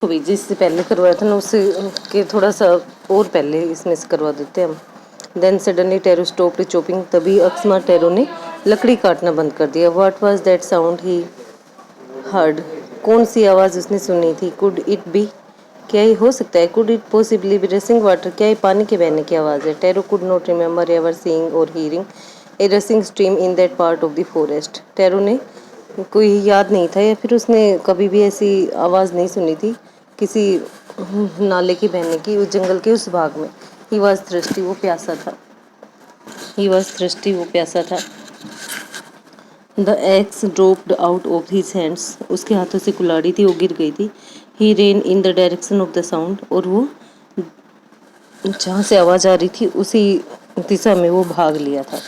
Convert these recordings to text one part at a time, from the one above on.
भी जिससे पहले करवाया था ना उससे के थोड़ा सा और पहले इसमें से करवा देते हैं हम। Then suddenly Taro stopped chopping, तभी अकस्मात टेरो ने लकड़ी काटना बंद कर दिया। What was that sound he heard, कौन सी आवाज़ उसने सुनी थी? कुड इट बी, क्या ये हो सकता है? Could it possibly be rushing water, क्या ये पानी के बहने की आवाज़ है? Taro could not remember ever seeing or hearing a rushing stream in that part of the forest. Taro ने कोई याद नहीं था या फिर उसने कभी भी ऐसी आवाज़ नहीं सुनी थी किसी नाले के बहने की उस जंगल के उस भाग में। ही वॉज थ्रस्टी, वो प्यासा था। ही वॉज थ्रस्टी, वो प्यासा था। The axe dropped out of his hands, उसके हाथों से कुल्हाड़ी थी वो गिर गई थी। He ran in the direction of the sound, और वो जहाँ से आवाज़ आ रही थी उसी दिशा में वो भाग लिया था।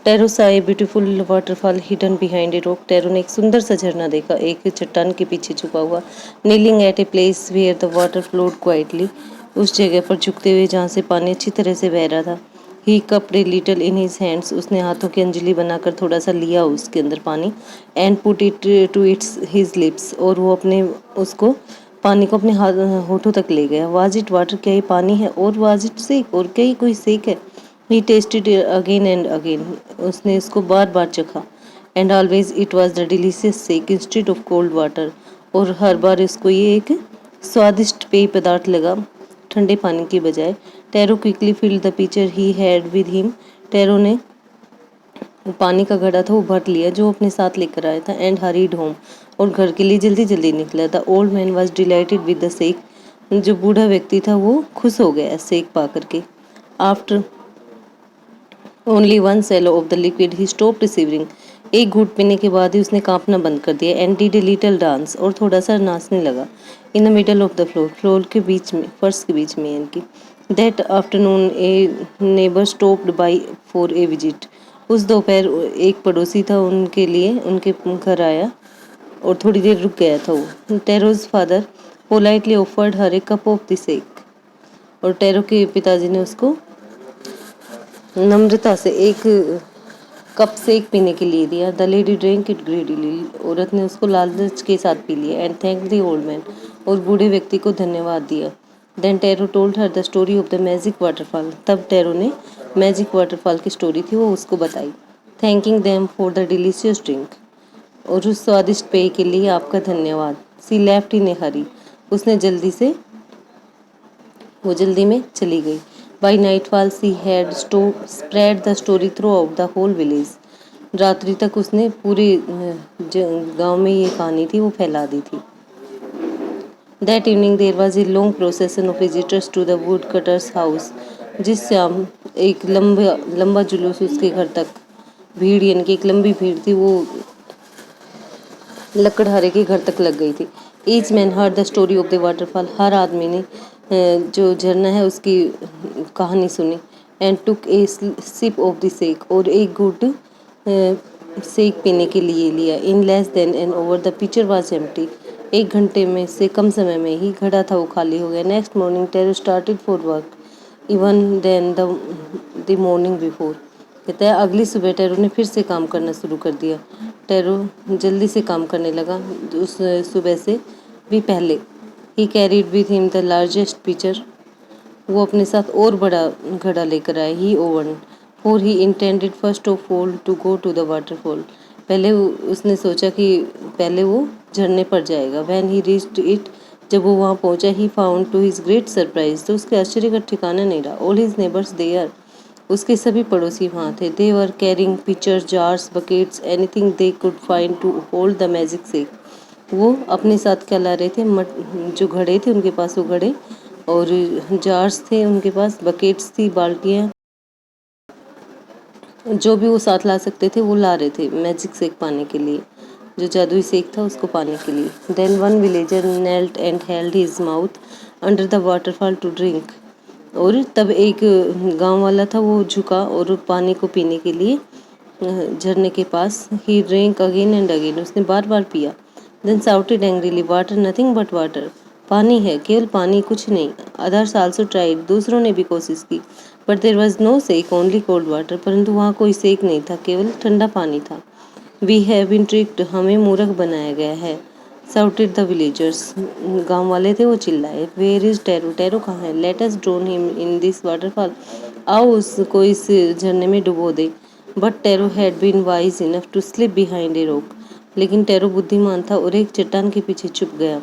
टेरो सा a beautiful waterfall hidden behind a rock, tarot ने एक सुंदर सा झरना देखा एक चट्टान के पीछे छुपा हुआ। Kneeling at a place where the water flowed quietly, उस जगह पर झुकते हुए जहाँ से पानी अच्छी तरह से बह रहा था। He cupped a little in his hands, उसने हाथों की अंजलि बनाकर थोड़ा सा लिया उसके अंदर पानी। And put it to its his lips, और वो अपने उसको पानी को अपने होठों तक ले गया। वाज इट वाटर, क्या ये पानी है? और वाज इट सेक, और क्या ये कोई सेक है? He tasted again and again, उसने इसको बार बार चखा। And always it was the delicious sake instead of cold water, और हर बार इसको ये एक स्वादिष्ट पेय पदार्थ लगा ठंडे पानी की बजाय। Taro quickly filled the pitcher he had with him, Taro ने पानी का घड़ा था वो भर लिया जो अपने साथ लेकर आया था। एंड हरीड होम, और घर के लिए जल्दी जल्दी निकला। The old man was dilated with the sake, जो बूढ़ा व्यक्ति था वो खुश हो गया सेक पा करके। After only one swallow of the liquid he stopped shivering, एक घूंट पीने के बाद ही उसने कांपना बंद कर दिया। And did a little dance, और थोड़ा सा नाचने लगा। In the middle of the floor, floor के बीच में, फर्श के बीच में यानी कि। That afternoon A neighbour stopped by for a visit, उस दोपहर एक पड़ोसी था उनके लिए उनके घर आया और थोड़ी देर रुक गया था वो। Taro's father politely offered her a cup of the sake, और टेरो के पिताजी ने उसको नम्रता से एक कप सेक पीने के लिए दिया। The lady drink it greedily, औरत ने उसको लालच के साथ पी लिया। And thank the old man, और बूढ़े व्यक्ति को धन्यवाद दिया। Then Taro told her the story of the magic waterfall, तब टेरो ने मैजिक वाटरफॉल की स्टोरी थी वो उसको बताई। Thanking them for the delicious drink, और उस स्वादिष्ट पेय के लिए आपका धन्यवाद। सी लेफ्ट इन ए हरी, उसने जल्दी में चली गई। By nightfall she had spread the story throughout the whole village, रात्रि तक उसने पूरे गांव में ये कहानी थी वो फैला दी थी। That evening there was a long procession of visitors to the woodcutter's house, जिस शाम एक लंबा लंबा जुलूस उसके घर तक, भीड़ यानी कि एक लंबी भीड़ थी वो लकड़हारे के घर तक लग गई थी। Each man heard the story of the waterfall, हर आदमी ने जो झरना है उसकी कहानी सुनी। And took a sip of the sake, और एक घूंट सेक पीने के लिए लिया। In less than an hour the pitcher was empty, एक घंटे में से कम समय में ही घड़ा था वो खाली हो गया। Next morning Taro started for work even then the morning before, कहता है अगली सुबह टेरो ने फिर से काम करना शुरू कर दिया। टेरो जल्दी से काम करने लगा उस सुबह से भी पहले। He carried with him the largest pitcher, वो अपने साथ और बड़ा घड़ा लेकर आए। He own for he intended first of all to go to the waterfall, पहले उसने सोचा कि पहले वो झरने पर जाएगा। वैन ही रीच्ड इट, जब वो वहाँ पहुँचा, he found to his great surprise, तो उसके आश्चर्य का ठिकाना नहीं रहा। ऑल हिज नेबर्स देयर, उसके सभी पड़ोसी वहाँ थे। They were carrying pitcher jars buckets anything they could find to hold the magic sake, वो अपने साथ क्या ला रहे थे? जो घड़े थे उनके पास वो घड़े, और जार्स थे उनके पास, बकेट्स थी, बाल्टियाँ, जो भी वो साथ ला सकते थे वो ला रहे थे मैजिक सेक पाने के लिए, जो जादुई सेक था उसको पाने के लिए। Then one villager knelt and held his mouth under the waterfall to drink, और तब एक गांव वाला था वो झुका और पानी को पीने के लिए झरने के पास। He drink again and again, उसने बार बार पिया। Then shouted angrily, water nothing but water, पानी है, केवल पानी, कुछ नहीं। अदर्स आल्सो ट्राइड, दूसरों ने भी कोशिश की। But there was no sake, only cold water, परंतु वहाँ कोई सेक नहीं था, केवल ठंडा पानी था। वी हैव बीन ट्रिक्ड, हमें मूर्ख बनाया गया है। shouted the villagers. गांव वाले थे, वो चिल्लाए, Where is Tero? टेरो कहाँ है? Let us drown him in this waterfall. आओ उसको इस झरने में डुबो दे. But Tero had been wise enough to slip behind a rock. लेकिन टेरो बुद्धिमान था और एक चट्टान के पीछे छुप गया.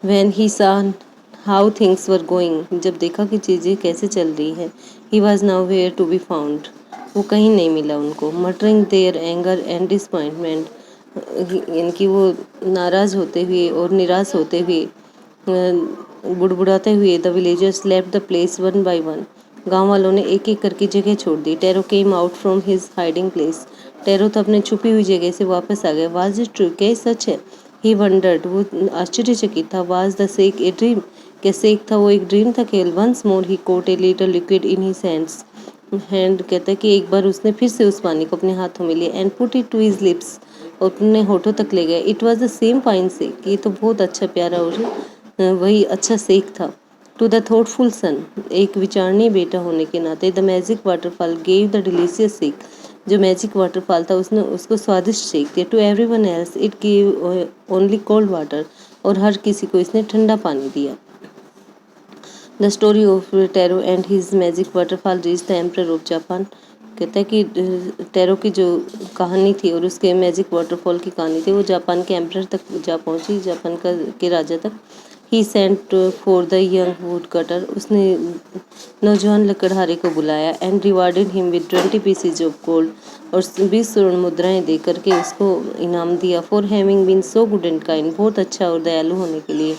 When he saw how things were going, जब देखा कि चीजें कैसे चल रही है, he was nowhere to be found. वो कहीं नहीं मिला उनको. Muttering their anger and disappointment, इनकी वो नाराज होते हुए और निराश होते हुए, बुड़बुड़ाते हुए, the villagers left the place one by one. गांव वालों ने एक एक करके जगह छोड़ दी. Taro came out from his hiding place. Taro तो अपने छुपी हुई जगह से वापस आ गया. Was it true? क्या ये सच है? ही वंडर्ड, वो आश्चर्यचकित था. Was the sake a dream? क्या शेक था वो एक ड्रीम था केवल? Once more he caught a little liquid in his hands. Hand कहता है कि एक बार उसने फिर से उस पानी को अपने हाथों में लिया. And put it to his lips, और अपने होठों तक ले गया. It was the same fine sake. ये तो बहुत अच्छा प्यारा और वही अच्छा सेक था. टू द थॉटफुल सन, एक विचारणीय बेटा होने के नाते, the magic waterfall gave the delicious sake. जो मैजिक वाटरफॉल था उसने उसको स्वादिष्ट सेक दिया. To every one else it gave only cold water, और हर किसी को इसने ठंडा पानी दिया. The story of Taro and his magic waterfall reach the emperor of Japan. कहता है कि टेरो की जो कहानी थी और उसके मैजिक वाटरफॉल की कहानी थी वो जापान के एम्परर तक जा पहुंची, जापान का के राजा तक. He sent for the young woodcutter, उसने नौजवान लकड़हारे को बुलाया. And rewarded him with 20 pieces of gold, और 20 स्वर्ण मुद्राएं दे करके उसको इनाम दिया. For having been so good and kind, बहुत अच्छा और दयालु होने के लिए.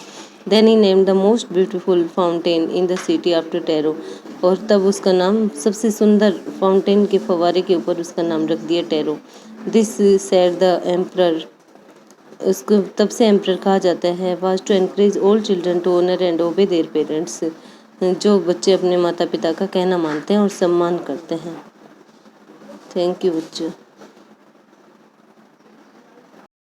Then he named the most beautiful fountain in the city after Taro, और तब उसका नाम, सबसे सुंदर फाउंटेन के फव्वारे के ऊपर उसका नाम रख दिया टेरो. दिस सेड द एम्परर, उसको तब से एम्परर कहा जाता है, was to encourage all children to honour and obey their parents. जो बच्चे अपने माता पिता का कहना मानते हैं और सम्मान करते हैं. थैंक यू बच्चों.